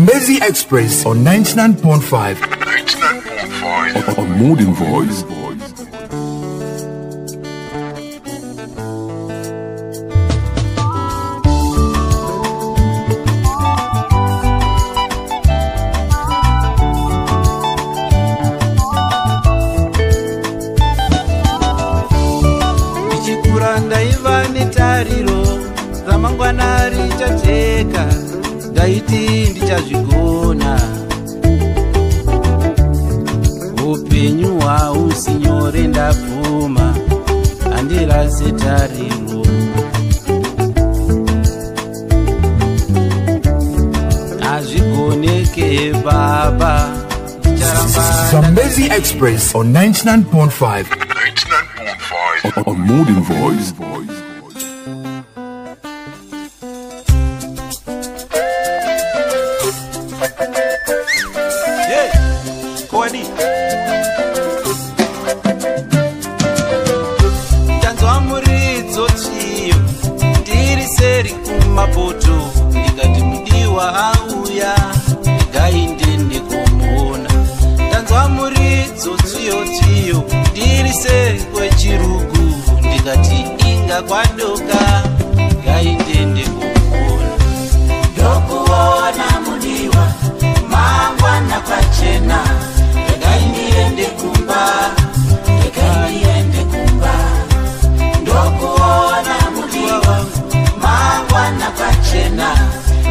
Zambezi Express on 99.5. 99.5. A modern voice. Ndaiva netariro ramangwana richajeka, ndaiti ndichazvigona. Upenyu hausi nyore ndabvuma, handirase tariro. Hazvigoneke baba, Zambezi Express on 99.5. 99.5. A modern voice. Yeah, Kwani. Tanzwa muridzo chiyo, ndiri seri kumapoto, ndikati mudiwa auya, ndikainde kumuona. Tanzwa muridzo chiyo, ndiri seri kwechirugu, ndikati inga kwadoka, ndikainde kumuona. Ndokuona mudiwa, mangwana pachena, ndikainde kumba, ndikainde kumba. Ndokuona mudiwa, mangwana pachena,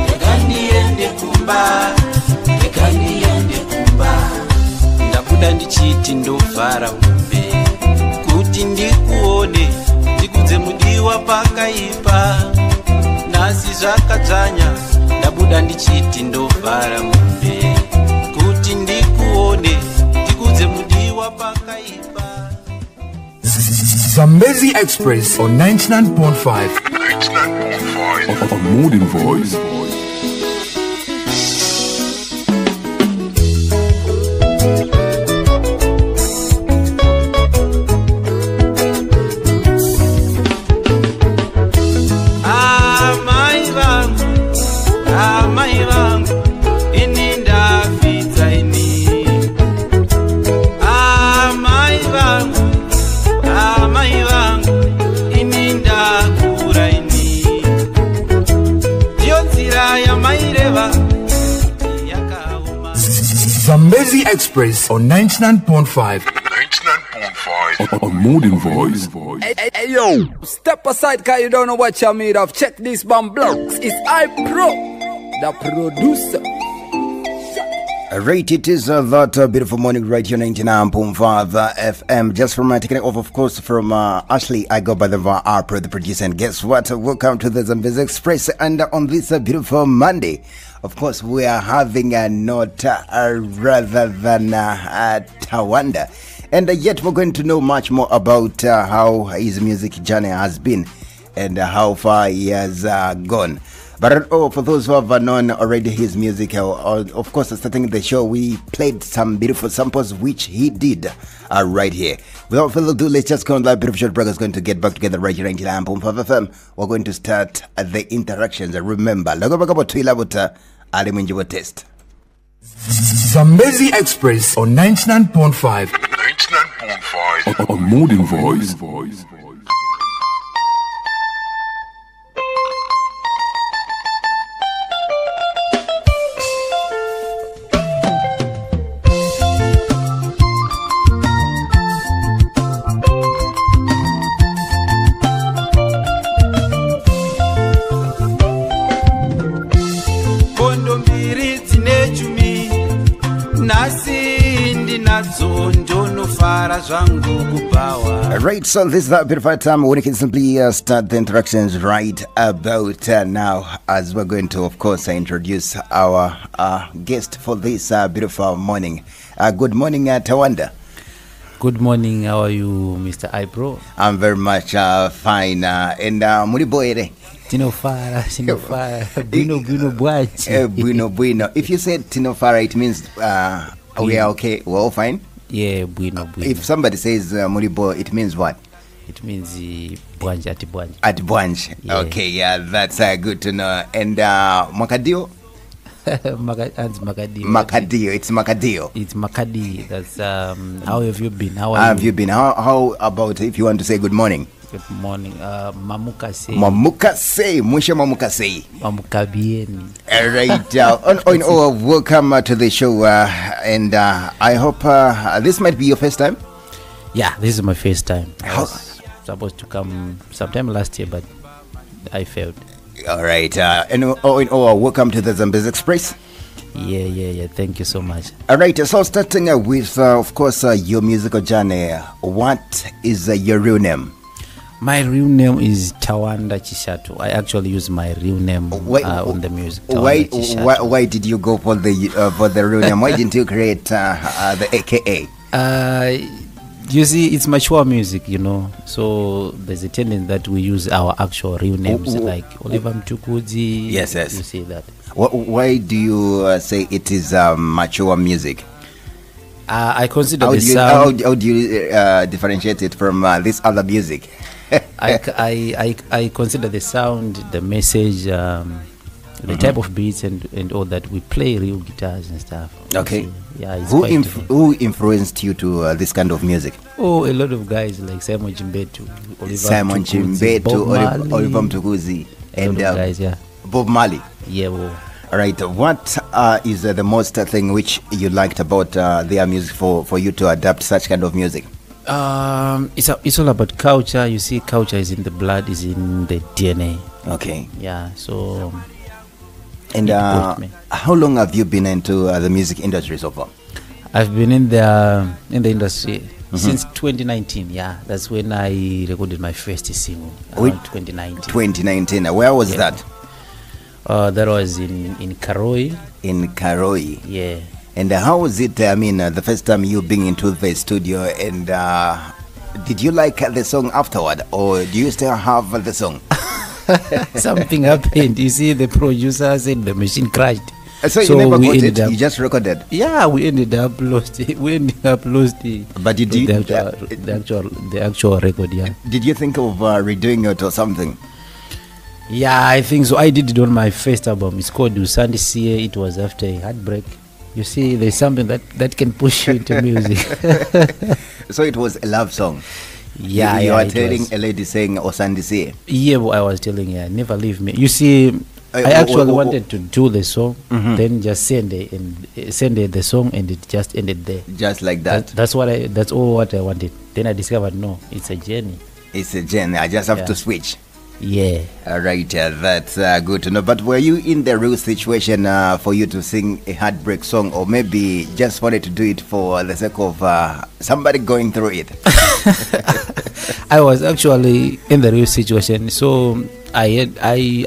ndikainde kumba, ndikainde kumba. Ndabuda ndichiti ndovhara umbe, kuti ndikuone, ndikudze mudiwa pakaipa. Nasi zvakadzanya, ndabuda ndichiti ndovhara umbe, kuti ndikuone, ndikudze mudiwa pakaipa. Zambezi Express on 99.5. 99.5. A modern voice. Zambezi Express on 99.5. 99.5. A modern voice. Hey, yo, step aside cause you don't know what you're made of. Check this bomb blocks. It's iPro, the producer. Right, it is that beautiful morning right here, 99.5 FM. Just from taking it off, of course, from Ashley, I go by the iPro, the producer. And guess what? Welcome to the Zambezi Express. And on this beautiful Monday, of course, we are having a note rather than Tawanda. And yet we're going to know much more about how his music journey has been and how far he has gone. But for those who have known already his music, of course, starting the show, we played some beautiful samples which he did right here. Without further ado, let's just go on that beautiful short break. Is going to get back together right here in 99.5 FM. We're going to start the interactions. Remember, test. Zambezi Express on 99.5. 99.5. A modern voice. Right, so this is that beautiful time when you can simply start the interactions right about now, as we're going to, of course, introduce our guest for this beautiful morning. Good morning, Tawanda. Good morning, how are you, Mr. iPro? I'm very much fine. And Muriboere. Tinofara, Bueno. If you said Tinofara, it means we are okay, we're all fine? Yeah, bueno. If somebody says Muribo, it means what? It means Bwanj at Bwanj. At Bwanj. Yeah. Okay, yeah, that's good to know. And Mwakadio? Makadio. Makadio. It's Makadio. It's Makadi. That's how have you been? How Have you been? How about if you want to say good morning? Good morning. Mamukase. Mamukase. Musha Mamukase. Mamukabieni. All right. Welcome to the show. And I hope this might be your first time. Yeah, this is my first time. I was supposed to come sometime last year, but I failed. All right. Welcome to the Zambezi Express. Yeah. Thank you so much. All right. So starting with, of course, your musical journey. What is your real name? My real name is Tawanda Chishato. I actually use my real name on the music. Why did you go for the real name? Why didn't you create the AKA? You see, it's mature music, so there's a tendency that we use our actual real names, like Oliver Mtukudzi. Yes. You see that. Why do you say it is mature music? I consider the sound. How do you differentiate it from this other music? I consider the sound, the message, the type of beats and all that. We play real guitars and stuff. Okay. So, yeah. It's who influenced you to this kind of music? Oh, a lot of guys like Simon Chimbetu, Oliver Mtukudzi, and guys, yeah. Bob Marley. Yeah. Well. All right. What is the most thing which you liked about their music for you to adapt such kind of music? It's all about culture. You see, culture is in the blood, is in the DNA. Okay. Yeah. So. And how long have you been into the music industry so far? I've been in the industry since 2019. Yeah, that's when I recorded my first single. 2019. 2019. Where was that? That was in Karoi. In Karoi. Yeah. And how was it? I mean, the first time you being into the studio, and did you like the song afterward, or do you still have the song? Something happened. You see, the producer said the machine crashed. So you never got it. You just recorded. Yeah, we ended up lost. But did you the actual record? Yeah. Did you think of redoing it or something? Yeah, I think so. I did it on my first album. It's called Usandi Sie. It was after a heartbreak. You see, there's something that can push you into music. So it was a love song. Yeah, you are telling a lady saying Osandi Sie. Yeah, I was telling her, never leave me. You see, I actually wanted to do the song, then just send her the song, and it just ended there. Just like that. That's all what I wanted. Then I discovered it's a journey. It's a journey. I just have to switch. Yeah. All right, that's good to know. But were you in the real situation for you to sing a heartbreak song, or maybe just wanted to do it for the sake of somebody going through it? I was actually in the real situation, so I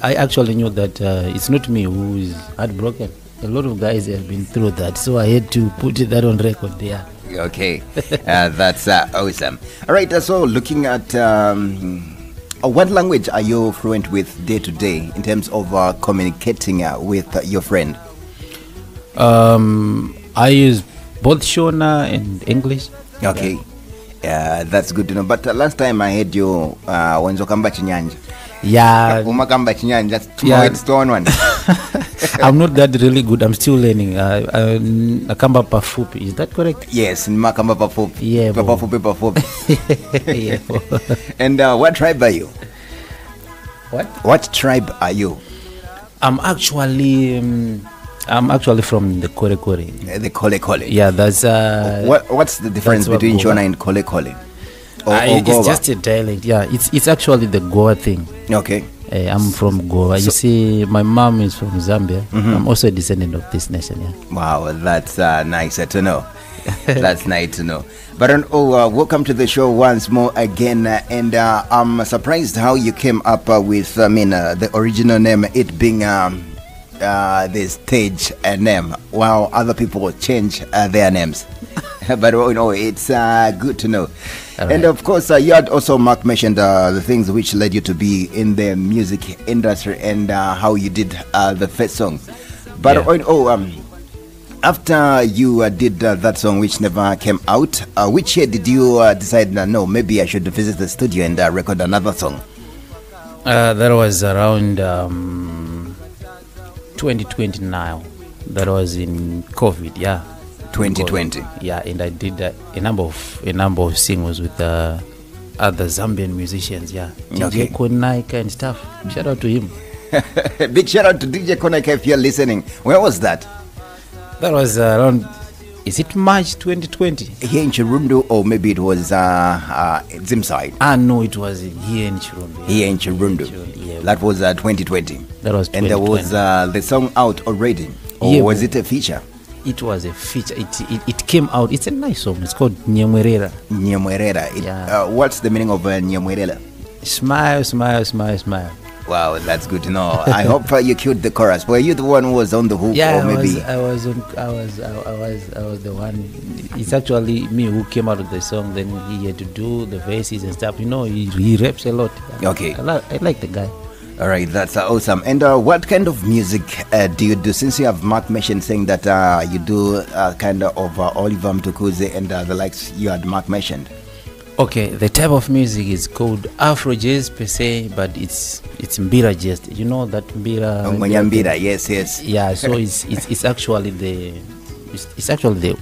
actually knew that it's not me who is heartbroken. A lot of guys have been through that, so I had to put that on record there. Okay, that's awesome. All right, so looking at what language are you fluent with day to day in terms of communicating with your friend? I use both Shona and English. Okay. That's good to know. But last time I heard you when Zokamba Chinyanja. Yeah. Umakamba Chinyanja. It's stone one. I'm not that really good. I'm still learning. Akamba Pafupi. Is that correct? Yes, Makamba Pafupi. Yeah. Pafupi. Yeah. And what tribe are you? What tribe are you? I'm actually from the Kore Kore. The Kole Kole. Yeah, that's what's the difference between Shona and Kole Kole? It's just a dialect. Yeah, it's actually the Goa thing. Okay. I'm from Goa. You see, my mom is from Zambia. I'm also a descendant of this nation. Yeah. Wow, that's nice to know. That's nice to know. But welcome to the show once more again. And I'm surprised how you came up with the original name, it being the stage name, while other people change their names. But it's good to know. Right. And of course, you had also Mark mentioned the things which led you to be in the music industry and how you did the first song. But after you did that song which never came out, which year did you decide, no, maybe I should visit the studio and record another song? That was around 2020 now. That was in COVID, yeah. 2020. Yeah, and I did a number of singles with other Zambian musicians, yeah. Okay. DJ Konaika and stuff. Shout out to him. Big shout out to DJ Konaika if you're listening. Where was that? That was around, is it March 2020? Here in Chirundu, or maybe it was Zimside? No, it was here in Chirundu. Here in Chirundu. Yeah. That was 2020. That was 2020. And there was the song out already? Or Yeah, was it a feature? It was a feature. It came out. It's a nice song. It's called Nyamwerera. Nyamwerera. Yeah. What's the meaning of Nyamwerera? Smile, smile, smile, smile. Wow, that's good to know. I hope you killed the chorus. Were you the one who was on the hook, Yeah, or maybe? I was the one. It's actually me who came out of the song. Then he had to do the verses and stuff. You know, he raps a lot. Okay. I like the guy. All right, that's awesome. And what kind of music do you do? Since you have Mark mentioned saying that you do kind of Oliver Mtukudzi and the likes you had Mark mentioned. Okay, the type of music is called Afro jazz per se, but it's mbira jazz. You know that mbira. Mbira, yes. Yeah, so it's actually the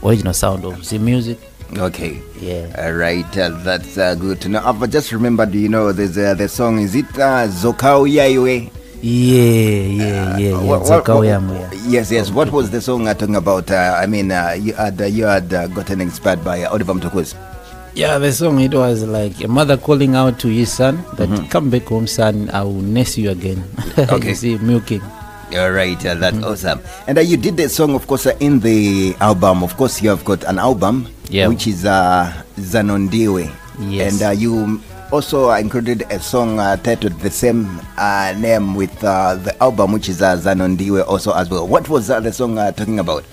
original sound of the music. Okay. Yeah. All right, that's good to know. I've just remembered, you know, there's the song. Is it Zokao Yaiwe? Yeah. Zokao Yamwe. Yes. What was the song talking about? You had gotten inspired by Oliver Mtukudzi. Yeah, the song, it was like a mother calling out to his son that come back home, son, I will nurse you again. Okay. You see, milking. All right, that's awesome. And you did the song, of course, in the album. Of course, you have got an album, which is Zanondiwe. Yes. And you also included a song titled the same name with the album, which is Zanondiwe also as well. What was the song talking about?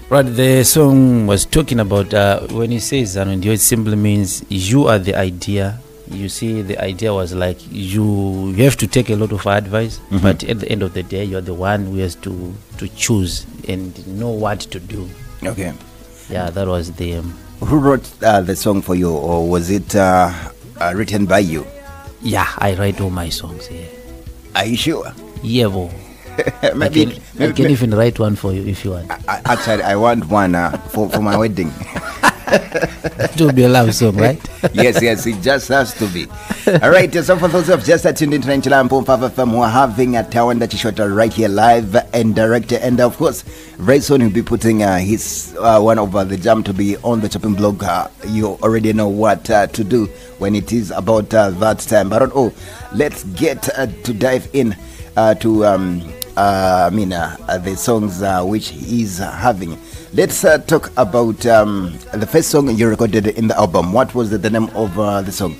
Right, the song was talking about when he says Zanondiwe, it simply means you are the idea. You see, the idea was like you have to take a lot of advice, but at the end of the day, you're the one who has to choose and know what to do. Okay. Yeah, that was the. Who wrote the song for you, or was it written by you? Yeah, I write all my songs. Yeah. Are you sure? Yeah, bo. I can even write one for you if you want. Actually, I want one for my wedding. It will be a love song, right? yes, it just has to be. All right, so for those who have just tuned into 99.5 FM, we're having a Tawanda Chishota right here live and direct. And of course, very soon he'll be putting his one of the jam to be on the chopping blog. You already know what to do when it is about that time. But let's get to dive in to the songs which he's having. Let's talk about the first song you recorded in the album. What was the name of the song?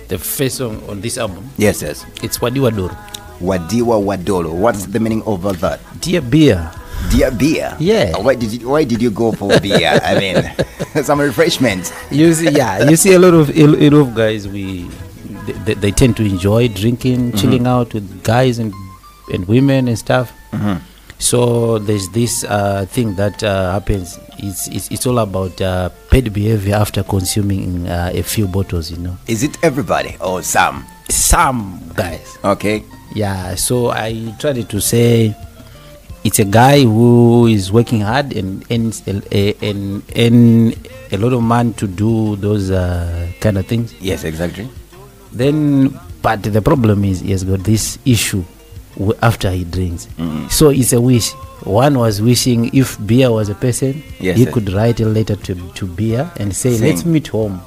The first song on this album? Yes. It's Wadiwa Doro. Wadiwa Wadoro. What's the meaning of that? Dear beer. Dear beer? Yeah. Why did you go for beer? I mean, some refreshments. You see a lot of guys, they tend to enjoy drinking, chilling out with guys and women and stuff. So there's this thing that happens. It's all about bad behavior after consuming a few bottles, you know. Is it everybody or some? Some guys. Okay. Yeah. So I tried to say it's a guy who is working hard and a lot of man to do those kind of things. Yes, exactly. Then, but the problem is he has got this issue after he drinks. So it's a wish. One was wishing if beer was a person, he could write a letter to beer and say, let's meet home.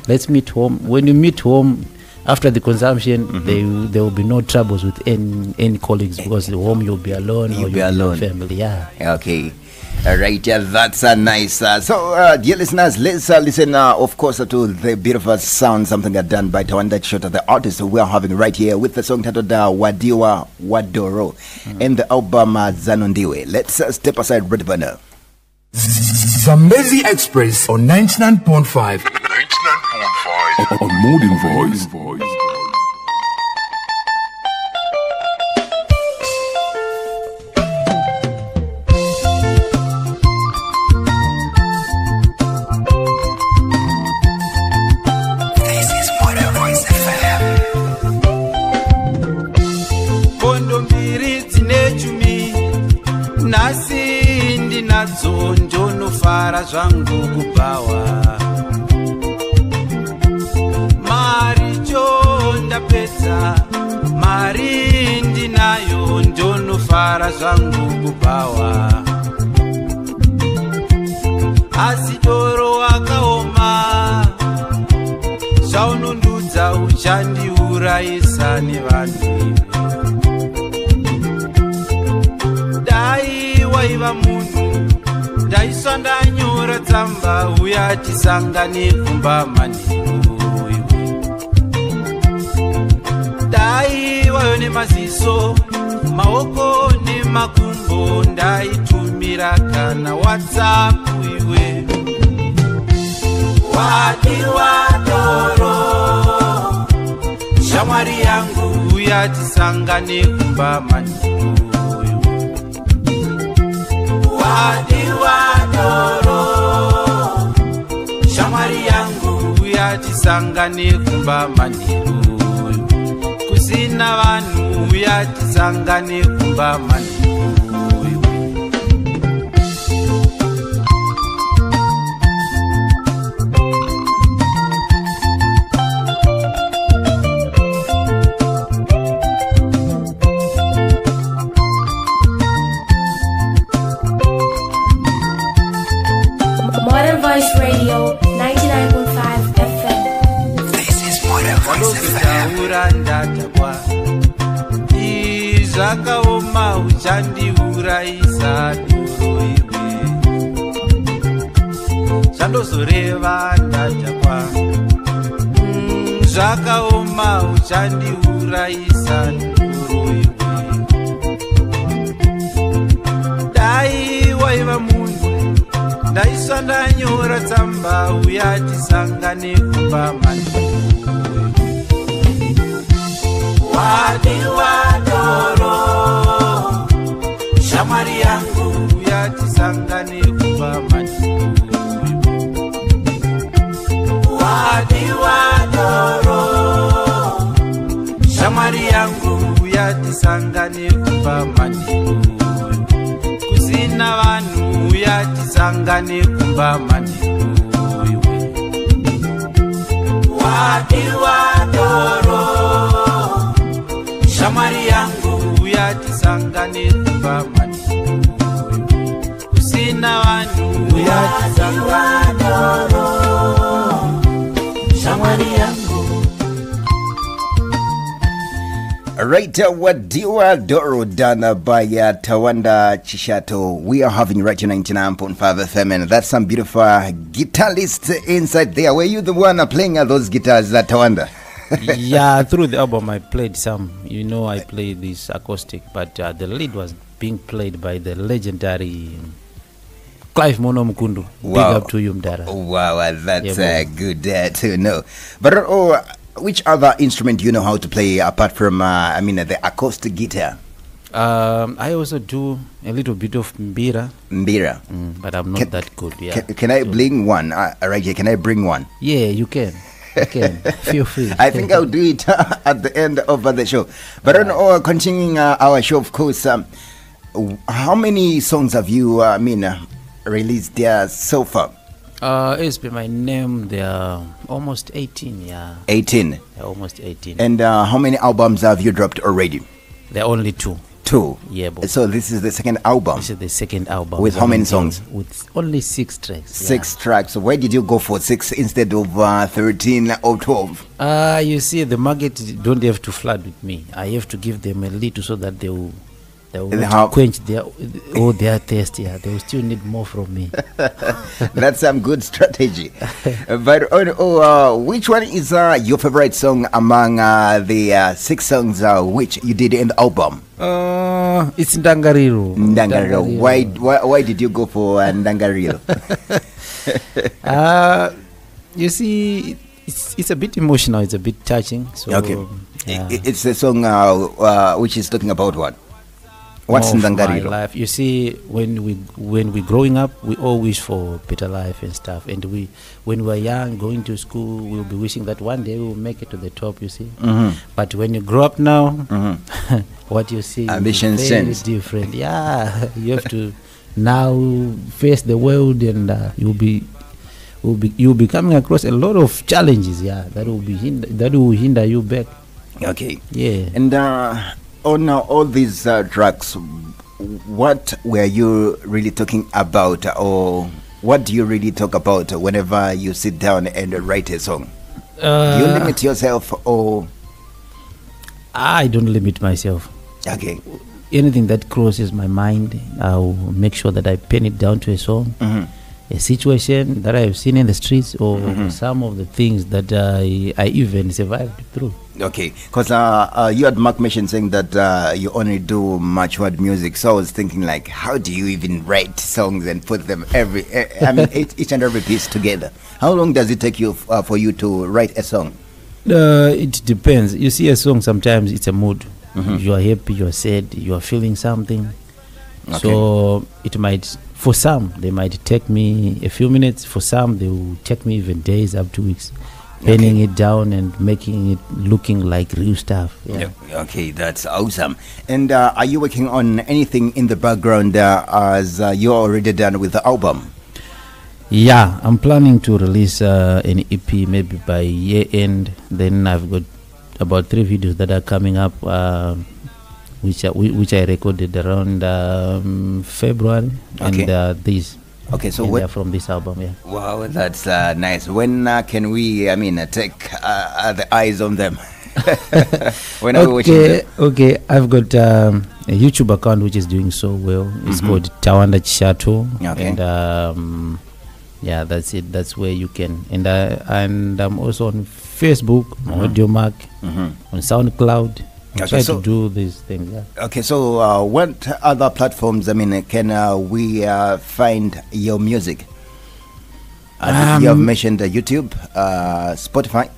When you meet home, after the consumption, there will be no troubles with any colleagues, because the home you'll be alone, or you'll be alone. Family, yeah. Okay. All right, that's nice. So, dear listeners, let's listen, of course, to the beautiful sound, something that's done by Tawanda Chishota, the artist we are having right here with the song titled Wadiwa Wadoro and the album Zanondiwe. Let's step aside right about now. Zambezi Express on 99.5. 99.5. A modern voice. Kondo mbiri dzine chumi nasi ndinofara zvangu kupawa mari cho ndapedza mari ndinayo ndonofara zvangu kupawa asi doro wakaoma zvaunondudza uchandiurayisa nevanhu dai waiva munhu ndaiswa ndanyora tsamba uya tisangane kumba manheru dai wayo nemaziso maoko nemakumbo ndaitumira kana whatsapp iwe wadiwa doro shamwari yangu uya tisangane kumba manheru wadiwa doro shamwari yangu uya tisangane kumba manheru kusina vanhu uya tisangane kumba manheru Modern Voice Radio 99.5 FM. This is Modern Voice FM. ndatakwa izvakaoma uchandiurayisa duro iwe zvandozoreva ndatakwa zvakaoma uchandiurayisa duro iwe dai waiva munhu ndaiswa ndanyora tsamba uya tisangane kumba manheru wadiwa doro shamwari yangu uya tisangane kumba manheru wadiwa doro shamwari yangu uya tisangane kumba manheru kusina vanhu uya tisangane kumba manheru wadiwa doro shamwari yangu uya tisangane kumba manheru kusina vanhu uya tisangane doro shamwari yangu. Right, Wadiwa Doro done by Tawanda Chishato. We are having right here 99.5 FM, and that's some beautiful guitarist inside there. Were you the one playing those guitars, Tawanda? Yeah, through the album I played some. You know, I played this acoustic, but the lead was being played by the legendary Clive Mono Mukundu. Wow. Big up to you, Mdara. Wow, that's Yeah, good to know. But which other instrument do you know how to play apart from, the acoustic guitar? I also do a little bit of mbira, Mbira. but I'm not that good. Yeah. Can I bring one? Right here, can I bring one? Yeah, you can. You can. Feel free. I think I'll do it at the end of the show. But continuing our show, of course, how many songs have you, released there so far? It's been my name. They are almost 18. Yeah. 18. They're almost 18. And how many albums have you dropped already? They're only 2. 2. Yeah, but So this is the second album. this is the second album. With how many songs? With only 6 tracks. 6 tracks. So why did you go for 6 instead of 13 or 12? You see, the market don't have to flood with me. I have to give them a little so that they will not quench their thirst. Yeah, they will still need more from me. That's some good strategy. But which one is your favorite song among the 6 songs which you did in the album? It's Ndangariro. Ndangariro. Why did you go for Ndangariro? You see, it's a bit emotional. It's a bit touching. So Okay. yeah. It's a song which is talking about what? What's More of my Ndangariro? life. You see, when we growing up, we all wish for better life and stuff. And when we were young, going to school, we'll be wishing that one day we will make it to the top. You see, but when you grow up now, what you see Ambition is very sense. different. Yeah, you have to now face the world, and you'll be coming across a lot of challenges. Yeah, that will hinder you back. Okay. Yeah. And on all these tracks, what were you really talking about, or what do you really talk about whenever you sit down and write a song? Do you limit yourself, or? I don't limit myself. Okay. Anything that crosses my mind, I'll make sure that I pen it down to a song, a situation that I've seen in the streets, or some of the things that I even survived through. Okay, because you had Mark mentioned saying that you only do much word music. So I was thinking, like, how do you even write songs and put them each and every piece together? How long does it take you for you to write a song? It depends. You see, a song sometimes it's a mood. You are happy, you are sad, you are feeling something. Okay. So it might, for some, they might take me a few minutes. For some, they will take me even days, up to weeks, penning it down and making it looking like real stuff. Yeah. Okay, that's awesome. And are you working on anything in the background as you're already done with the album? Yeah, I'm planning to release an EP maybe by year end. Then I've got about 3 videos that are coming up, which I recorded around February, and these. Okay, so they're from this album. Yeah. Wow, that's nice. When can we? Take the eyes on them? When are we watching them? Okay, I've got a YouTube account which is doing so well. It's called Tawanda Chato, and yeah, that's it. That's where you can. And I'm also on Facebook, on Audio Mark, on SoundCloud. I try to do these things. Yeah. Okay, so what other platforms? Can we find your music? You have mentioned YouTube, Spotify,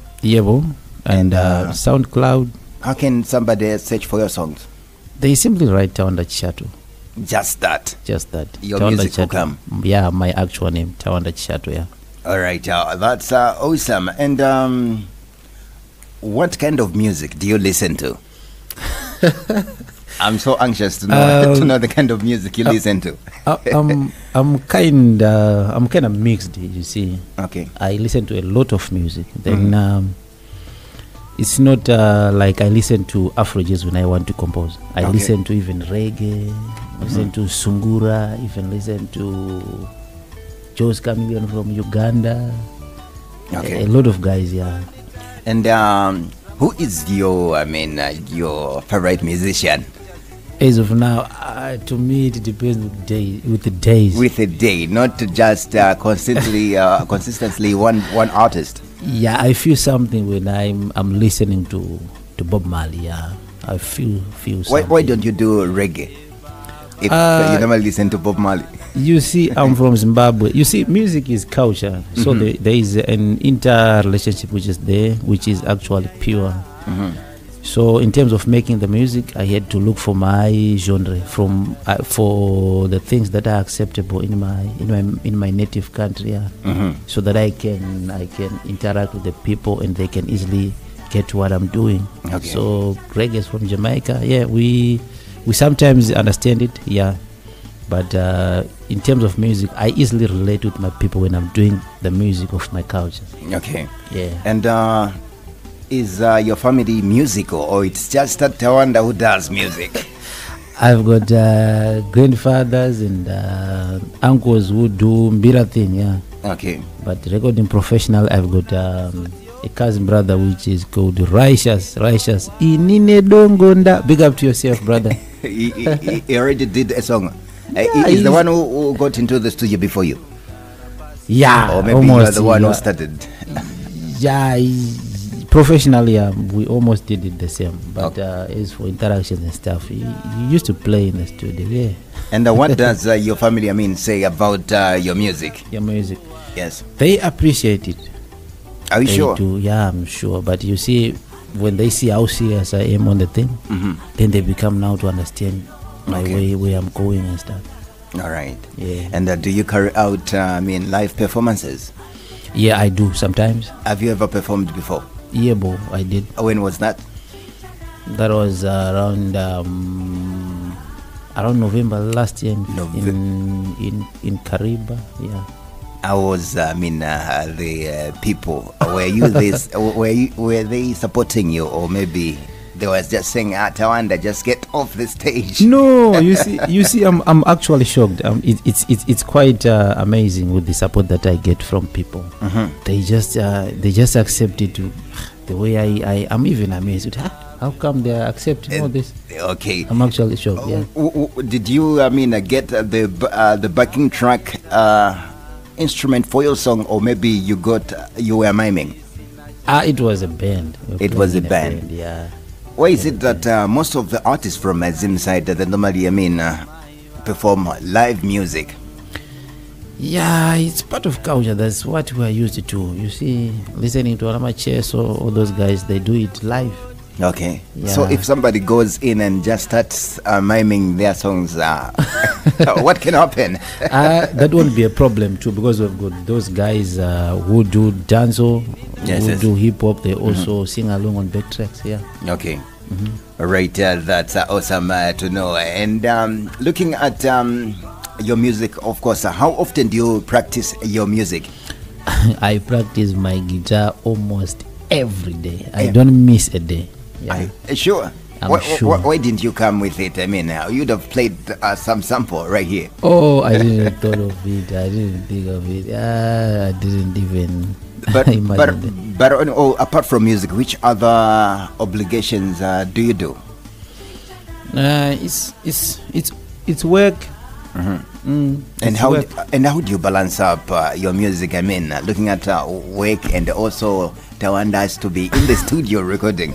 and SoundCloud. How can somebody search for your songs? They simply write Tawanda Chato. Just that. Your Tawanda music will Chato. come. Yeah, my actual name, Tawanda Chato. Yeah. All right, that's awesome. And what kind of music do you listen to? I'm so anxious to know the kind of music you listen to. I'm kind of mixed. You see. Okay. I listen to a lot of music. Then it's not like I listen to Afro jazz when I want to compose. I listen to even reggae, listen to Sungura, even listen to Joe's Chameleon from Uganda. Okay. A lot of guys, yeah. And who is your favorite musician? As of now, to me it depends with the days. With the day, not just consistently one artist. Yeah, I feel something when I'm listening to Bob Marley. Yeah, I feel something. Why don't you do reggae? If you never listen to Bob Marley. You see, I'm from Zimbabwe. You see, music is culture. So there is an interrelationship which is there, which is actually pure. So in terms of making the music, I had to look for my genre, for the things that are acceptable in my native country, so that I can interact with the people and they can easily get what I'm doing. Okay. So reggae is from Jamaica. Yeah, we sometimes understand it. Yeah. But in terms of music, I easily relate with my people when I'm doing the music of my culture. Okay. Yeah. And is your family musical, or it's just Tawanda who does music? I've got grandfathers and uncles who do mbira thing, yeah. Okay. But recording professional, I've got a cousin brother which is called Righteous. Inine dongonda. Big up to yourself, brother. he already did a song. He's the one who got into the studio before you. Yeah, or maybe almost, you're the one who started. Yeah, professionally, we almost did it the same. But as for interactions and stuff, he used to play in the studio. Yeah. And what does your family, say about your music? Your music. Yes. They appreciate it. Are you sure? Do, yeah, I'm sure. But you see, when they see how serious I am on the thing, then they become now to understand my way, where I'm going and stuff. All right. Yeah. And do you carry out, live performances? Yeah, I do sometimes. Have you ever performed before? Yeah, bo, I did. When was that? That was around around November last year in Kariba. Yeah. I was, the people, were they supporting you, or maybe they was just saying, Tawanda, just get off the stage? No, you see, I'm actually shocked. It's quite amazing with the support that I get from people. They just accept it the way I'm even amazed. How come they are accepting all this? Okay, I'm actually shocked. Yeah. Did you, get the backing track instrument for your song, or maybe you were miming? It was a band. It was a band. Yeah. Why is it that most of the artists from Zim side that normally, perform live music? Yeah, it's part of culture. That's what we are used to. You see, listening to Alamache, so all those guys, they do it live. Okay. Yeah. So if somebody goes in and just starts miming their songs, what can happen? That won't be a problem too, because we've got those guys who do dancehall, who do hip hop. They also sing along on backtracks. Yeah. Okay. All right. That's awesome to know. And looking at your music, of course, how often do you practice your music? I practice my guitar almost every day. I don't miss a day. Yeah. Sure. Sure. Why didn't you come with it? You'd have played some sample right here. Oh, I didn't thought of it. I didn't think of it. I didn't even imagine it. But apart from music, which other obligations do you do? It's work. And how do you balance up your music? Looking at work, and also Tawanda has to be in the studio recording.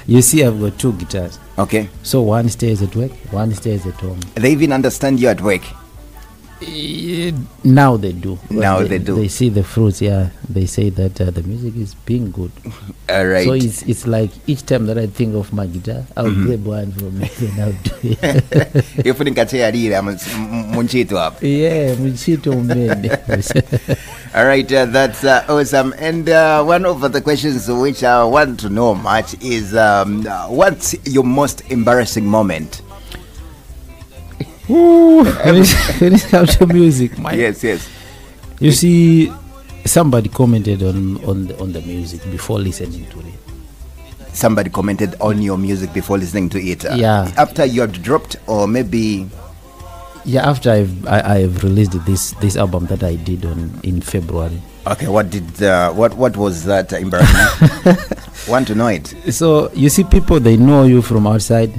You see, I've got two guitars. Okay. So one stays at work, one stays at home. They even understand you at work? Now they do. Now they do. They see the fruits. Yeah, they say that the music is being good. All right. So it's like each time that I think of my guitar, I'll grab one from it and I'll do it. If you can say munchito up. Yeah, munchito man. All right, that's awesome. And one of the questions which I want to know much is, what's your most embarrassing moment? When it comes to music, yes. You see, somebody commented on the music before listening to it. Somebody commented on your music before listening to it. Yeah. After you had dropped, or maybe. Yeah, after I've released this album that I did in February. Okay, what was that embarrassment? Want to know it. So you see, people, they know you from outside.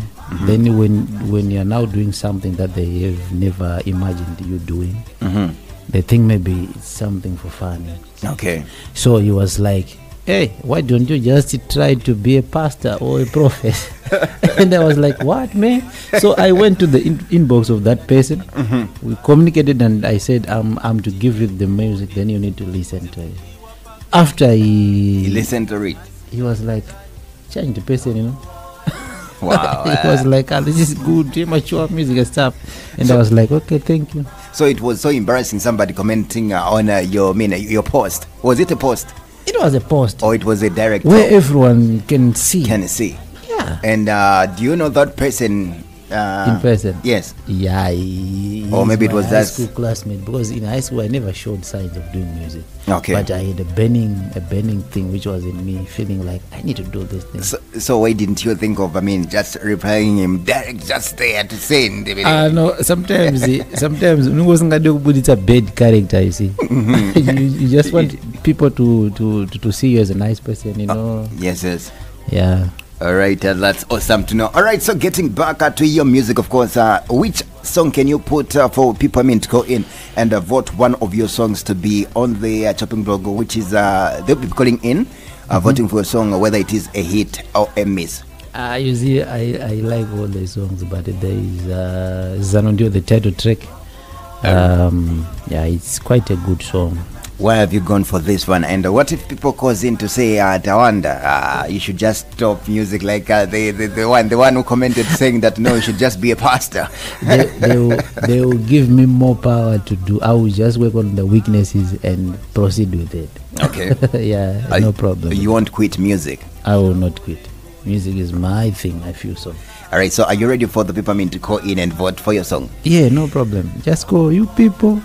Then when you're now doing something that they have never imagined you doing, they think maybe it's something for fun. Okay. So he was like, hey, why don't you just try to be a pastor or a prophet? And I was like, what, man? So I went to the inbox of that person. We communicated, and I said, I'm to give you the music, then you need to listen to it. After he listened to it, he was like, change the person, Wow. It was like, this is good, mature music and stuff. And I was like, okay, thank you. So it was so embarrassing, somebody commenting on your post. Was it a post? It was a post. Or it was a direct where everyone can see. Yeah. And do you know that person? In person? Yes. Yeah. Or maybe it was that high school classmate, because in high school I never showed signs of doing music. Okay. But I had a burning thing which was in me, feeling like I need to do this thing. So why didn't you think of, just replying him direct, just there to send? No, sometimes it's a bad character, you see. you just want people to see you as a nice person, Yes. Yeah. All right, that's awesome to know. All right, so getting back to your music, of course, which song can you put for people to go in and vote one of your songs to be on the chopping block, which is they'll be calling in, voting for a song, whether it is a hit or a miss? You see, I like all the songs, but there is Zanondio, the title track. Yeah, it's quite a good song. Why have you gone for this one? And what if people calls in to say, Tawanda, you should just stop music, like the one who commented saying that no, you should just be a pastor? they will give me more power to do. I will just work on the weaknesses and proceed with it. Okay. Yeah, no problem. You won't quit music? I will not quit. Music is my thing, I feel so. All right, so are you ready for the people to call in and vote for your song? Yeah, no problem. Just call you people.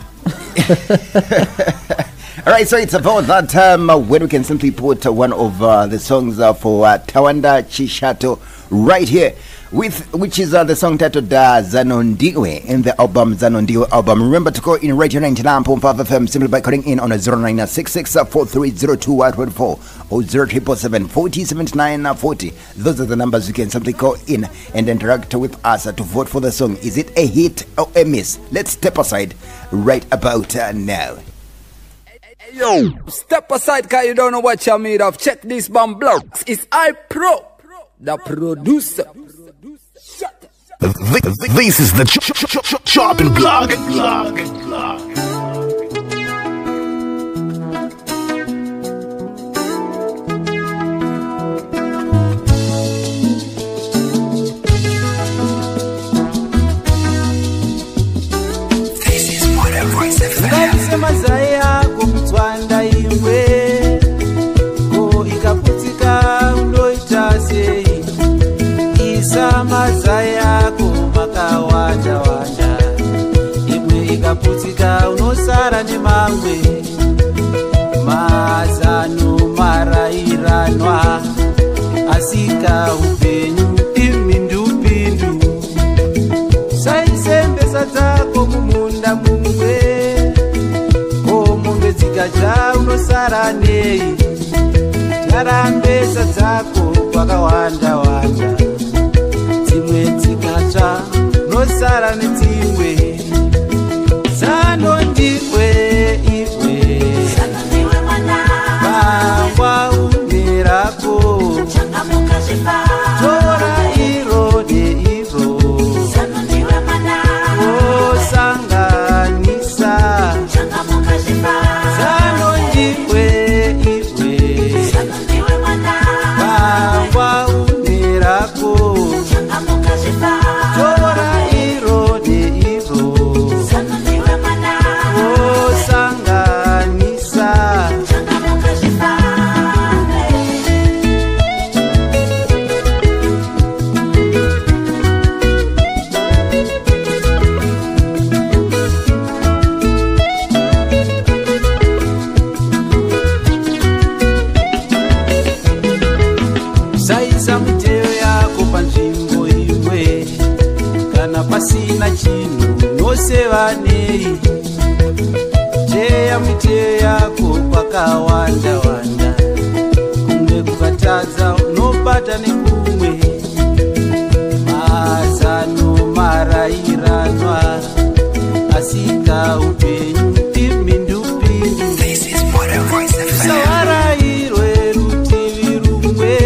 All right, so it's about that time when we can simply put one of the songs for Tawanda Chishato right here, which is the song titled Zanondiwe in the album Zanondiwe album. Remember to call in Radio 99.5 FM simply by calling in on a 0966-4302-124 or 0777-4079-40. Those are the numbers you can simply call in and interact with us to vote for the song. Is it a hit or a miss? Let's step aside right about now. Yo, step aside, cause you don't know what you're made of. Check this bomb blocks. It's iPro, the producer. This is the chopping block. This is Modern Voice FM. Mazaya kumtwanda imwe ko ikaputika unoita sei isa mazaya kumakawanda wanda imwe ikaputika unosara nemamwe mazano marairanwa asika upenyu imindupindu saisembesa dzako mumunda mumwe dzikaja unosara nei tarambesa dzako kwakawanda wanda dzimwe dzikatsva unosara nedzimwe zanondiwe iwe pangwa unerako tora iro neiro osanganisa zanondiwe iwe pangwa unerako tora iro neiro osanganisa saisa muteo yako panzvimbo imwe kana pasina chinhu noseva nei teya muteo yako kwakawanda wanda kumwe kukatadza unobata nekumwe mazano marairanwa asika upenyu imindupindu This is Modern Voice FM. savarairwe rutivi rumwe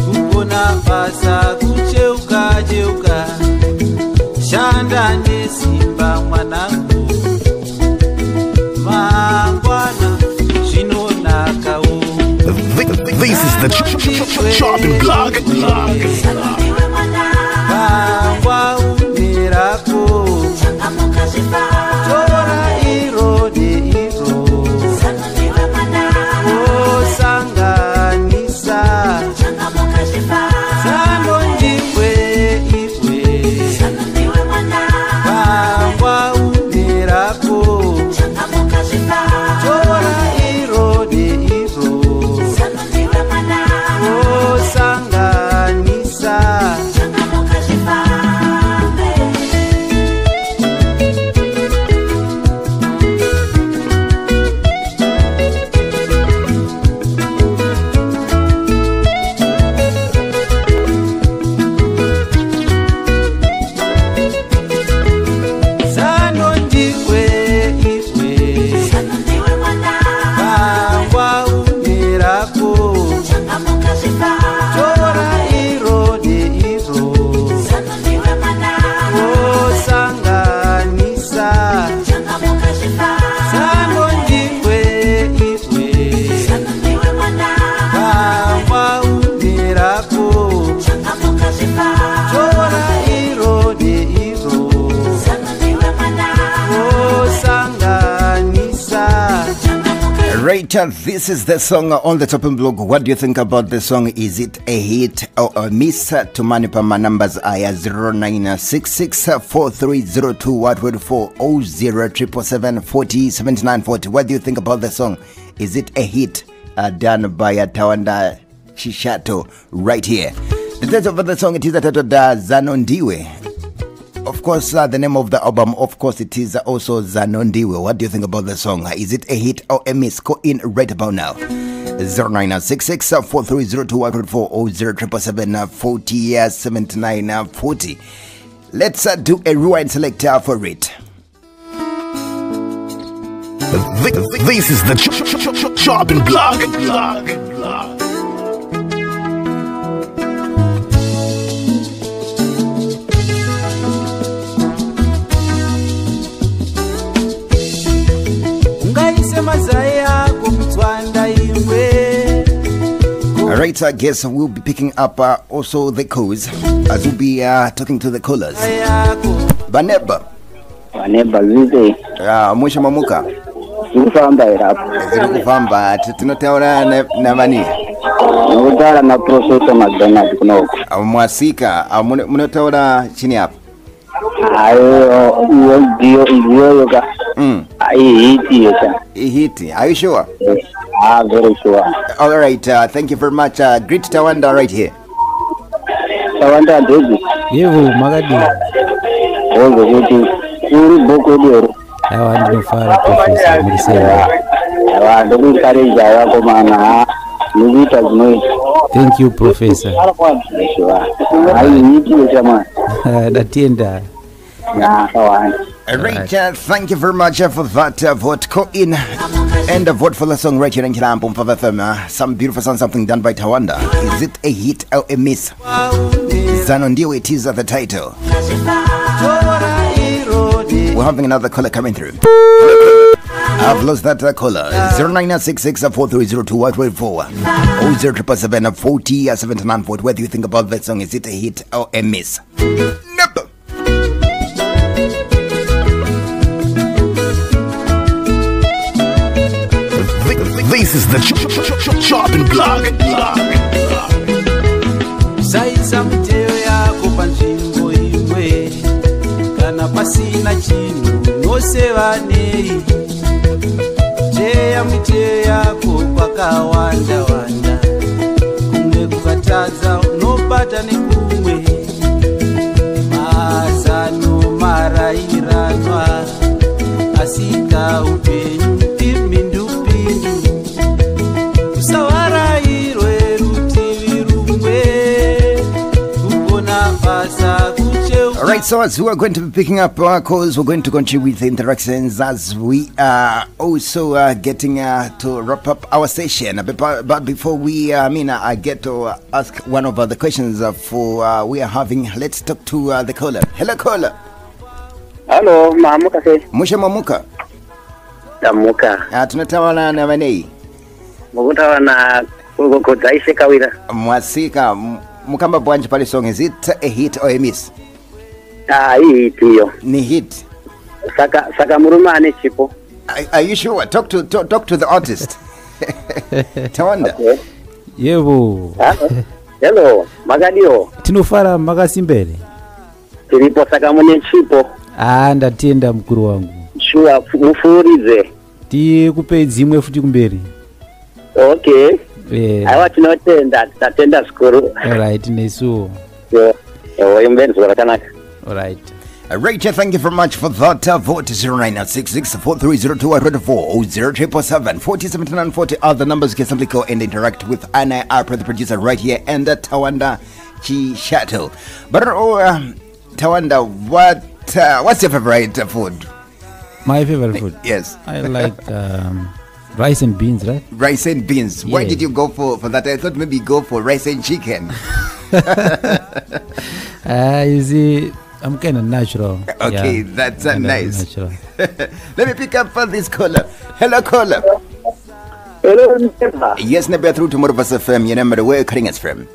kugona basa kucheuka cheuka shanda nesimba mwanangu mangwana zvinonakawo This is the chopping block. pangwa unerako tora iro neiro osanganisa zanondiwe iwe pangwa unerako tora iro neiro osanganisa Richard, this is the song on the top blog. What do you think about the song? Is it a hit or a miss? To manipa my numbers are 09664302 124 00777 40 79 40. What do you think about the song? Is it a hit done by Tawanda Chishato right here? The title of the song, it is titled Zanondiwe. Of course, the name of the album, of course, it is also Zanondiwe. What do you think about the song? Is it a hit or a miss? Go in right about now. 09664302 124 07777 40 79 40. Let's do a rewind selector for it. This is the Chopping Block. Alright, I guess we'll be picking up also the calls as we'll be talking to the callers. Baneba Zizi mwisho mamuka Zikufamba irapo zikufamba tunotaura na mani Nukutara na Professor McDonald kunoko mwasika munotaura chini hapa ayo iyo yoga hiti yoga hiti. Are you sure? Yes. Very sure. Alright, thank you very much. Greet Tawanda right here. Tawanda David Yevu magadi Ogo kuti uri boko dero awa ndinofara Professor Mulisema. Awa ndokukareja yako mana nikuita zinoita. Thank you Professor. Ayi hiti yoga man Datienda. Richard, thank you very much for that vote. Call in and vote for the song right here in Kilampo for the film. Some beautiful song, something done by Tawanda. Is it a hit or a miss? Zanondiwe, it is the title. We're having another caller coming through. I've lost that caller. 09664302 124 07777 40 79 40. What do you think about that song? Is it a hit or a miss? Nope. This is the Chopping Block. Saiza mteo yako panjingo imwe kana pasina chinu nosevanei teya mteo yako pakawanda wanda kumwe kukataza unobata nekumwe mazano marairanwa asika upenyu Alright, so as we are going to be picking up our calls, we're going to continue with the interactions as we are also getting to wrap up our session. But before we, I get to ask one of the questions for we are having. Let's talk to the caller. Hello, caller. Hello, Mamuka se. Musha Mamuka. Mamuka. Tunatawana na manei. Mukutawana kuzaishe kawira. Mwasika mukamba bwanje pale song, is it a hit or a miss? Hii hiyo. Ni hit. Saka murumane chipo. Are you sure? Talk to the artist. Tawanda. Okay. Yevu. Hello, magadio. Tinofara makasimbele. Tiripo saka mune chipo. Ndatienda mkuru wangu. Sure, mufurize. Tikupe dzimwe futi kumberi. Okay. Aiwa tinotenda, tatenda skuru. Alright, nesu. Yombenzo rakanaka. Alright. Rachel, thank you very much for that vote. 09664302 07777 4079 40 are the numbers. You can simply call and interact with Anna, our producer right here, and Tawanda Chishato. But Tawanda, what's your favorite food? My favorite food? Yes. I like rice and beans, right? Rice and beans. Yeah. Why did you go for that? I thought maybe go for rice and chicken. You see, I'm kind of natural. Okay, yeah, that's nice. Natural. Let me pick up for this caller. Hello, caller. Hello, Neba. Yes, Neba, through to Morvas FM. You know where you're cutting us from.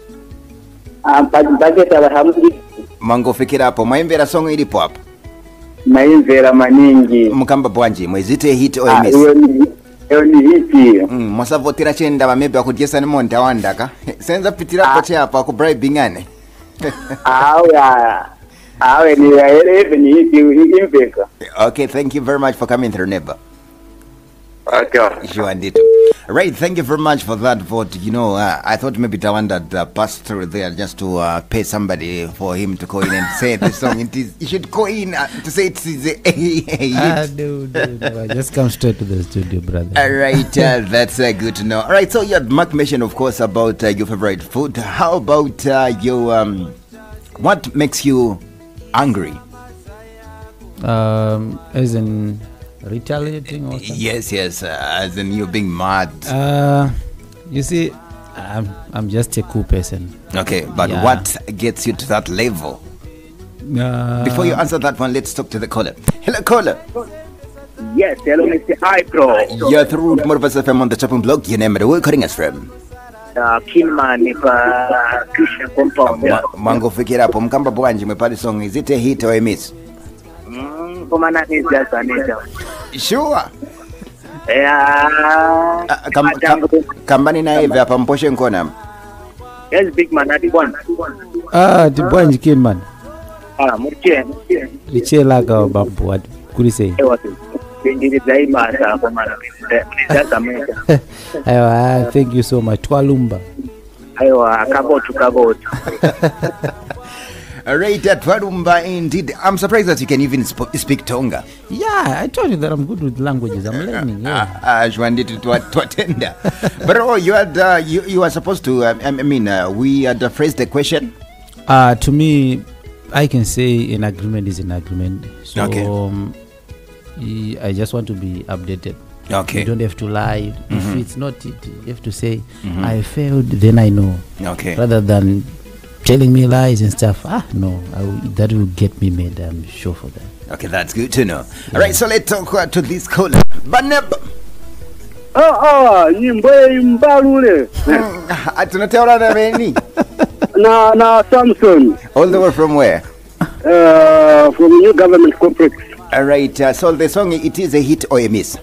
Mango fikira hapo. Maimbera song ilipo hapo. Maimbera maningi. Mkamba bwanji. Is it a hit or a miss? ni hiti. Mwasavotera chenda vamebi wakujesa ni monta wandaka. Senza pitira poche hapa wakubribing ane. Awe ni hiti impeka. Okay, thank you very much for coming through, neighbor. Okay. Sure, indeed. Right, thank you very much for that vote. You know, I thought maybe Tawanda passed through there just to pay somebody for him to call in and say the song. You should call in to say it is a hit. No. Just come straight to the studio, brother. All right, that's good to know. All right, so you had Mark mentioned, of course, about your favorite food. How about your what makes you angry? As in retaliating or something? Yes, as in you being mad. You see, I'm just a cool person. Okay, but what gets you to that level? Before you answer that one, let's talk to the caller. Hello, caller. Yes, hello, Mr. iPro. You're through Morbasa FM on the chopping block. Your name and where calling us from? Kinman, Christian compound. Mango fikira hapo mkamba bwanji mwepali song. Is it a hit or a miss? Komana is just a nature. Sure. Yeah. Kambani na hivi hapa mposhe nkona. Yes, big man, the one. The bwanji Kinman. Murche. Riche laga bambu what could you say? Thank you so much. Twalumba. Alright, Twalumba indeed. I'm surprised that you can even speak Tonga. Yeah, I told you that I'm good with languages. I'm learning. Twatenda. But you had you were supposed to. We had phrased the question. To me, I can say an agreement is an agreement. So okay. I just want to be updated. Okay. You don't have to lie. If it's not it, you have to say I failed, then I know. Okay. Rather than telling me lies and stuff. No, that will get me mad. I'm sure for that. Okay, that's good to know. All right, so let's talk to this caller. Baneb. Nyimbo imbalule. Atunatela na beni. Na Samson. All the way from where? From new government complex. All right, so the song, it is a hit or a miss?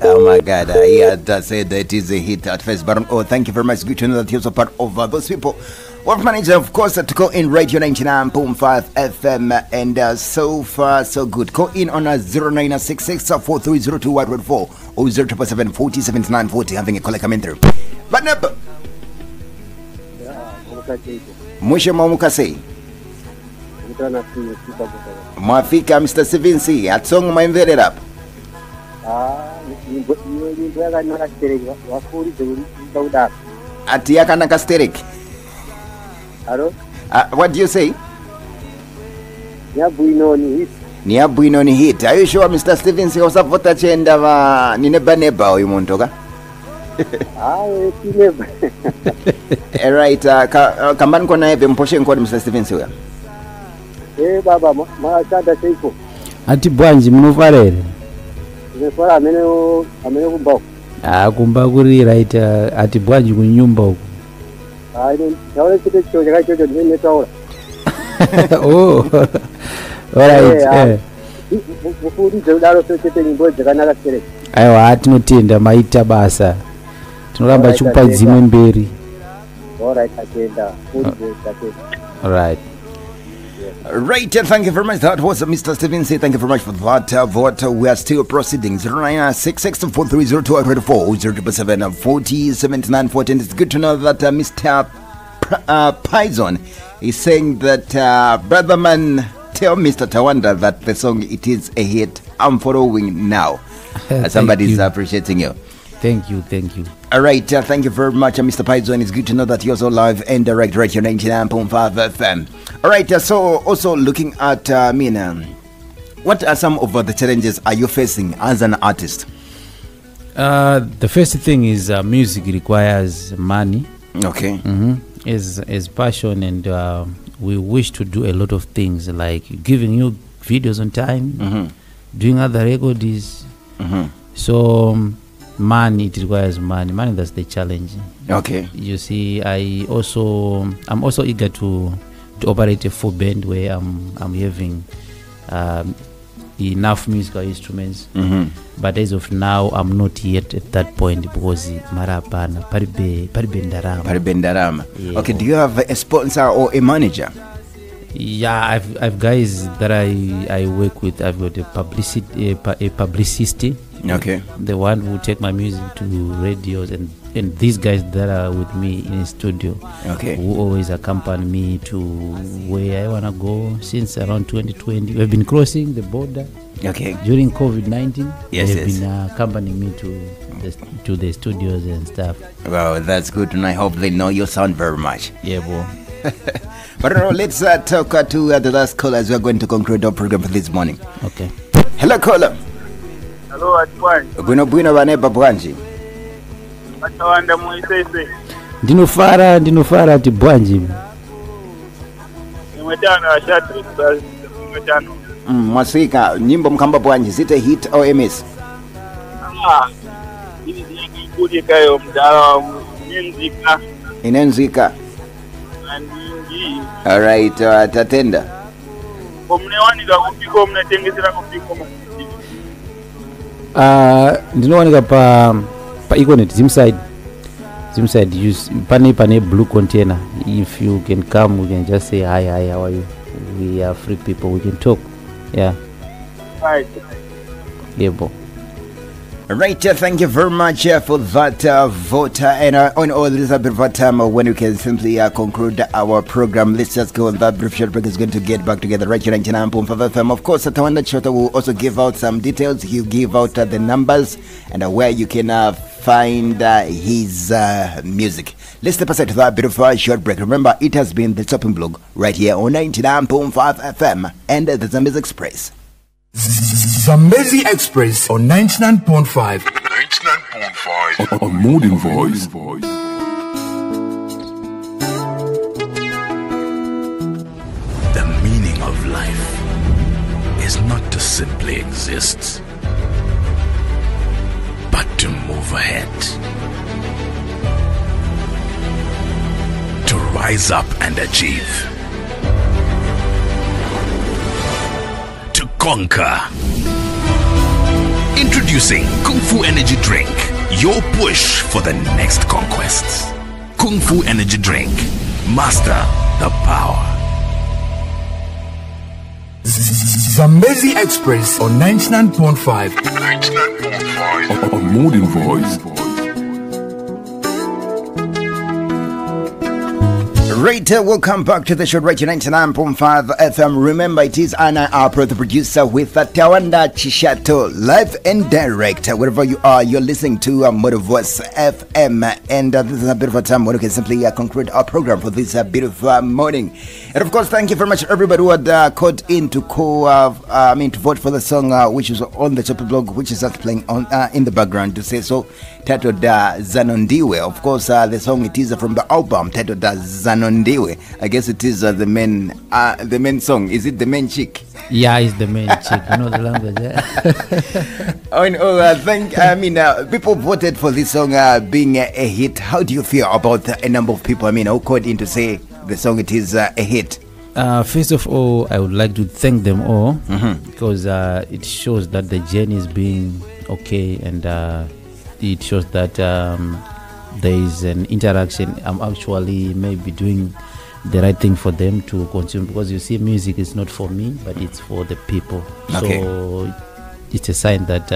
Oh my God, he had said that it is a hit at first, but thank you very much. Good to know that you're also part of those people. We've managed, of course, to go in Radio 99.5 FM, and so far, so good. Call in on 0966 4302 114 or 0777 40 79 40, having a caller coming through. But no, Mushe Mamukase. Mwafika Mr. Sivinsi, at song my invented up. Atiaka Nakasterik. Hello? What do you say? Niabuino ni hit. Are you sure Mr. Stevens was up for the chenda va nineba neba umuntoka? Neba. Right, kambani kwa naebe mposhe nkodi Mr. Stevens huya. Baba, chanda seiko. Ati bwanji munofarere. Nimefara amene kumbao. Kumba kuri right ati bwanji kunyumba huko. Naona kitu chochote nimetoa. Oh. Alright. Mufundise udalo sote nyimbo dzakanaka sereka. Aiwa atinotinda maita basa. Tinoramba chupa dzimwe mberi. Alright, atenda. Alright. Right, thank you very much. That was Mr. Stevens. Thank you very much for that vote. We are still proceeding. 0966 4302 077 40 79 40. And it's good to know that Mr. Pison is saying that, brother man, tell Mr. Tawanda that the song, it is a hit. I'm following now. Somebody's appreciating you. Thank you. All right, thank you very much, Mr. Pison. It's good to know that you're so live and direct right here 99.5 FM. All right, so also looking at what are some of the challenges are you facing as an artist? The first thing is music requires money. Okay. Is passion, and we wish to do a lot of things like giving you videos on time, doing other records. So money, it requires money. That's the challenge. Okay. You see, I'm also eager to operate a full band where I'm having enough musical instruments. But as of now, I'm not yet at that point because marapana paribe ndarama. Yeah. Okay, do you have a sponsor or a manager? Yeah, I've guys that I work with. I've got a publicist. Okay. The one who take my music to radios, and these guys that are with me in the studio. Okay. Who always accompany me to where I wanna go since around 2020. We've been crossing the border. Okay. During COVID-19. Yes, they've been accompanying me to the studios and stuff. Well, that's good, and I hope they know your sound very much. Yeah, boy. But let's talk to the last caller as we're going to conclude our program for this morning. Okay. Hello, caller. Hello, Atwan. Bwino vaneba bwanji. Atawanda muisese. Ndinofara ati bwanji. Nimetana shatri basi nimetana. Mwasika nyimbo mkamba bwanji zite hit or MS? Ini ndikuti kayo mdala nyenzika. Inenzika. Andingi. All right, tatenda. Komnewanika kupiko mnatengesera kupiko mwa. Ndinowanika pa Econet Zimside use pane blue container. If you can come, we can just say hi, how are you? We are free people, we can talk. Yeah. Right. Yeah, boy. Right, thank you very much for that vote. And on all this bit of time when we can simply conclude our program. Let's just go on that brief short break. Is going to get back together right here 99.5 FM. Of course, Tawanda Chota will also give out some details. He'll give out the numbers and where you can find his music. Let's step aside to that bit of a short break. Remember, it has been the Chopping Blog right here on 99.5 FM and the Zambia Express. Zambezi Express on 99.5. 99.5. A modern voice. The meaning of life is not to simply exist, but to move ahead. To rise up and achieve. To conquer. Introducing Kung Fu Energy Drink, your push for the next conquests. Kung Fu Energy Drink, master the power. Zambezi Express on 99.5. 99.5. A modern voice. Right, welcome back to the show right here 99.5 FM. Remember, it is Anna Apro, the producer, with Tawanda Chishato, live and direct. Wherever you are, you're listening to Motor Voice FM. And this is a bit of a time when we can simply conclude our program for this beautiful morning. And of course, thank you very much, everybody who had called in to to vote for the song which is on the Choppy Blog, which is just playing on in the background to say so, titled Zanondiwe. Of course, the song it is from the album titled Zanondiwe. I guess it is the main song. Is it the main chick? Yeah, it's the main chick. You know the language. People voted for this song being a hit. How do you feel about a number of people who called in to say the song it is a hit? First of all, I would like to thank them all because it shows that the journey is being okay, and it shows that there is an interaction. I'm actually maybe doing the right thing for them to consume, because you see, music is not for me, but it's for the people. Okay. So it's a sign that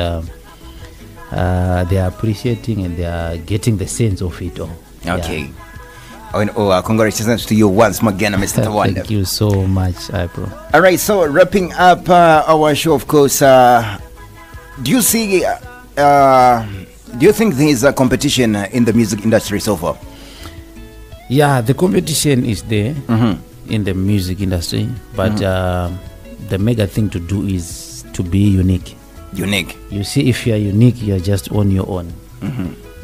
they are appreciating and they are getting the sense of it all. Okay. Yeah. Congratulations to you once more again, Mr. Tawanda. Thank you so much, bro. All right, so wrapping up our show, of course, do you think there is a competition in the music industry so far? Yeah, the competition is there in the music industry, but the mega thing to do is to be unique. Unique. You see, if you are unique, you are just on your own.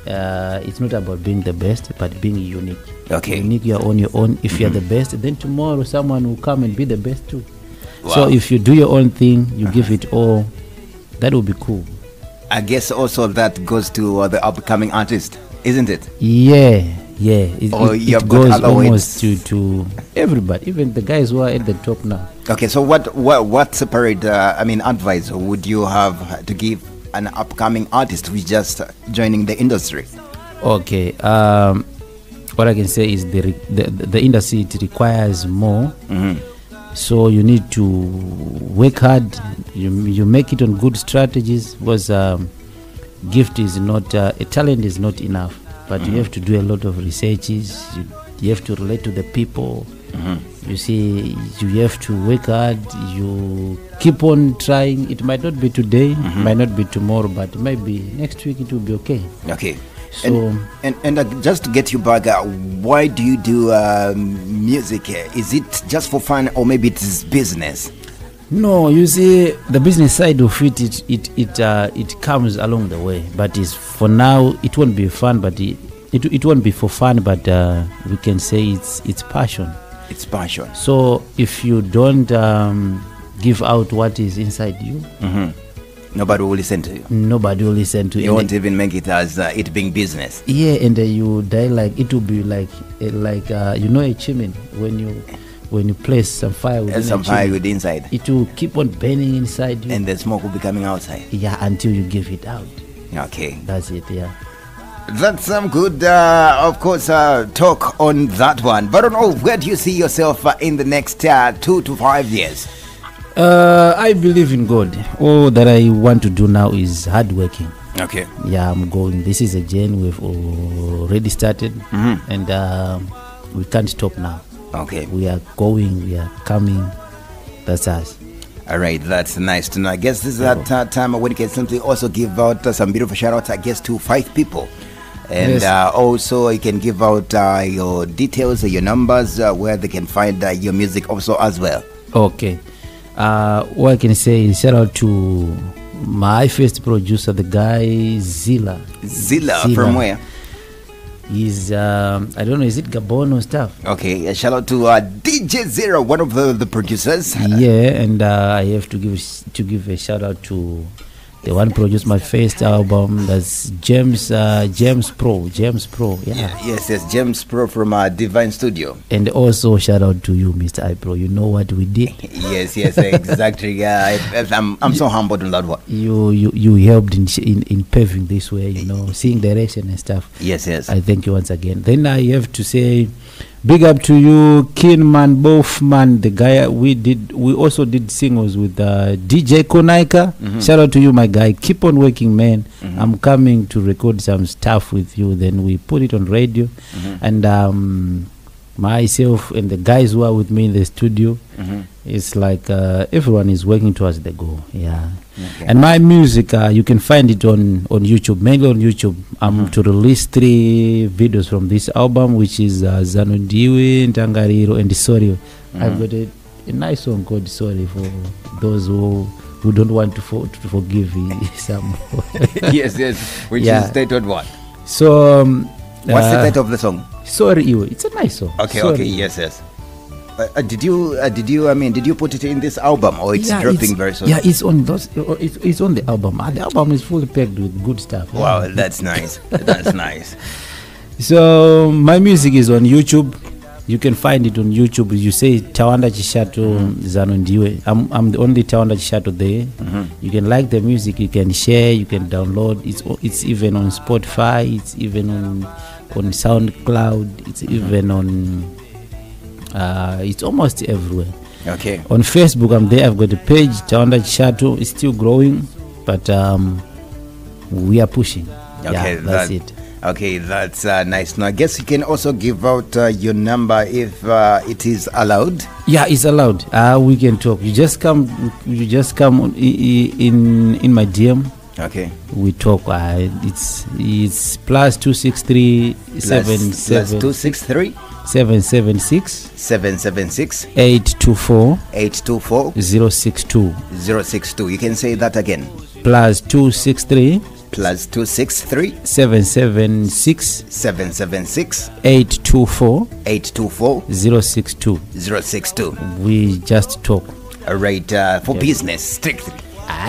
It's not about being the best, but being unique. Okay. Unique, you are on your own. If you are the best, then tomorrow someone will come and be the best too. Wow. So if you do your own thing, you give it all, that will be cool. I guess also that goes to the upcoming artist, isn't it? Yeah. Yeah, Or you have it got goes other almost ways? to everybody, even the guys who are at the top now. Okay, so what separate advice would you have to give an upcoming artist who's just joining the industry? Okay, what I can say is the industry, it requires more. So you need to work hard. You make it on good strategies, because gift is not a talent is not enough, but you have to do a lot of researches. You have to relate to the people. You see, you have to work hard. You keep on trying. It might not be today, might not be tomorrow, but it might be next week. It will be okay. Okay. So And just to get you back, why do you do music? Is it just for fun, or maybe it is business? no, you see, the business side of it comes along the way. But is for now, it won't be fun. But it won't be for fun. But we can say it's passion. It's passion. So if you don't give out what is inside you, Nobody will listen to you. nobody will listen to You won't even make it as it being business. Yeah, and you die like it will be like a chimney when you place some fire within There's some a fire chimney, with inside, it will keep on burning inside you. and the smoke will be coming outside. Yeah, until you give it out. Okay. That's it. Yeah. That's some good, of course, talk on that one. But I don't know, where do you see yourself in the next 2 to 5 years? I believe in God. All that I want to do now is hard working. Okay. Yeah, I'm going. This is a journey we've already started, and we can't stop now. Okay. We are going. We are coming. That's us. All right, that's nice to know. I guess this is that time when you can simply also give out some beautiful shout outs, I guess, to 5 people. And Yes. Also, you can give out your details, your numbers, where they can find your music also as well. Okay. What I can say is shout out to my first producer, the guy Zilla. Zilla, from where? He's I don't know, is it Gabon or stuff? Okay, a shout out to DJ Zero, one of the producers. Yeah, and I have to give a shout out to the one produced my first album. That's James Pro. Yeah. Yes, James Pro from Divine Studio. And also shout out to you, Mr. iPro. You know what we did. Yes, exactly. Yeah, I'm so humbled on that one. You helped in paving this way. Seeing direction and stuff. Yes. I thank you once again. Then I have to say, big up to you, Kinman Bofman, the guy we also did singles with DJ Konaika. Shout out to you, my guy. Keep on working, man. I'm coming to record some stuff with you. Then we put it on radio, and myself and the guys who are with me in the studio. It's like everyone is working towards the goal. Yeah. Okay. And my music, you can find it on YouTube, mainly on YouTube. I'm to release 3 videos from this album, which is Zanundiwe, Ntangariro, and Sorio. I've got a nice song called Sorry for those who don't want to forgive some. yes, which is titled what? So, what's the title of the song? Sorry, it's a nice song. Okay, Sorry. okay, yes. Did you put it in this album, or it's dropping very soon? Yeah, it's on those. It's on the album. The album is fully packed with good stuff. Wow, that's nice. That's nice. So my music is on YouTube. You can find it on YouTube. You say Tawanda Chishato Zanondiwe. I'm the only Tawanda Chishato there. You can like the music. You can share. You can download. It's even on Spotify. It's even on SoundCloud. It's even on. It's almost everywhere. Okay. On Facebook, I'm there. I've got a page, Tawanda Chishato. It's still growing, but we are pushing. Okay, that's it. Okay, that's nice. Now, I guess you can also give out your number if it is allowed. Yeah, it's allowed. We can talk. You just come. On, in my DM. Okay. We talk. It's +263 +263 776 824 062. You can say that again. +263 776 824 062. We just talk. All right, for business strictly.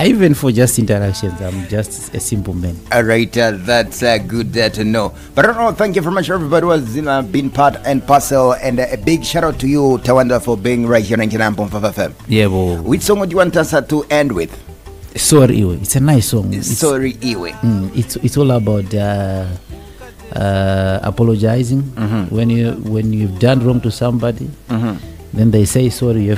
Even for just interactions, I'm just a simple man. All right, that's good to know. But I don't know, thank you very much, everybody who has been part and parcel. And a big shout out to you, Tawanda, for being right here on 99.5 FM. Yeah, but Which song would you want us to end with? Sorry Iwe. It's a nice song. Sorry Iwe. It's all about apologizing. When you've done wrong to somebody, then they say sorry. You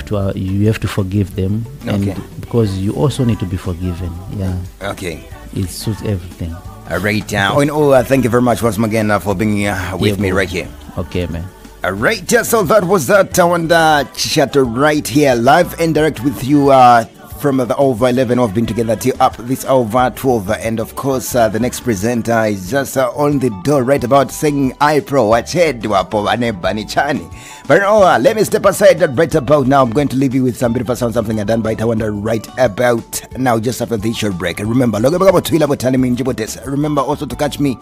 have to forgive them, and because you also need to be forgiven. Yeah. Okay. It suits everything. All right. Thank you very much once again for being with me right here. Okay, man. All right. So that was Tawanda Chichato right here, live and direct with you. From the over 11, we've been together till up this over 12, and of course the next presenter is just on the door right about saying iPro but let me step aside right about now. I'm going to leave you with some beautiful sound, something done by Tawanda right about now, just after this short break. And remember also to catch me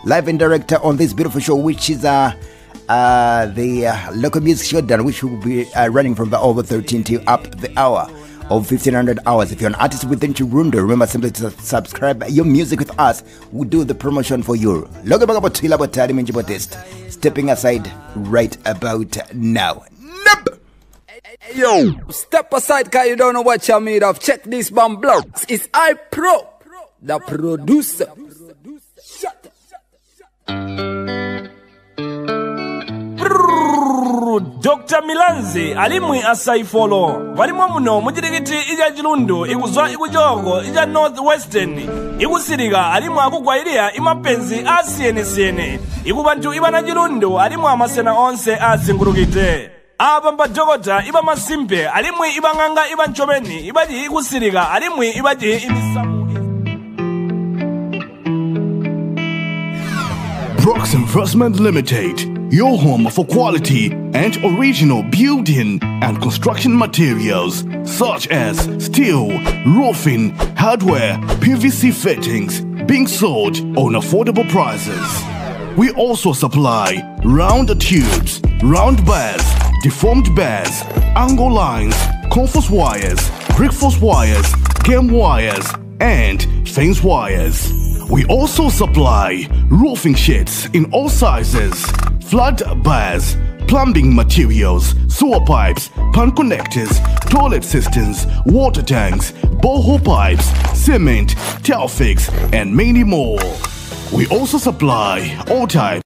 live and direct on this beautiful show, which is the local music showdown, which will be running from the over 13 till up the hour of 1500 hours. If you're an artist within Chirundo, remember simply to subscribe your music with us. We do the promotion for you. Stepping aside right about now. Yo, step aside, cause you don't know what you're made of. Check this bomb blocks. It's iPro, the producer. Dr. Milanzi alimwi asaifolo valimwa muno mujirigiti ija Chilundu ikuzwa ikujogo ija Northwestern ikusiriga alimwa akugwairia imapenzi asiyene ikubantu ibana Chilundu alimwa amasena onse asingurukite abamba dokota iba masimpe alimwi ibanganga iba nchomeni ibaji ikusiriga alimwi ibaji imisamu. Brooks Investment Limited, your home for quality and original building and construction materials such as steel, roofing, hardware, PVC fittings being sold on affordable prices. We also supply round tubes, round bars, deformed bars, angle lines, conforce wires, brickforce wires, game wires, and fence wires. We also supply roofing sheets in all sizes, flood bars, plumbing materials, sewer pipes, pan connectors, toilet systems, water tanks, borehole pipes, cement, tile fix, and many more. We also supply all types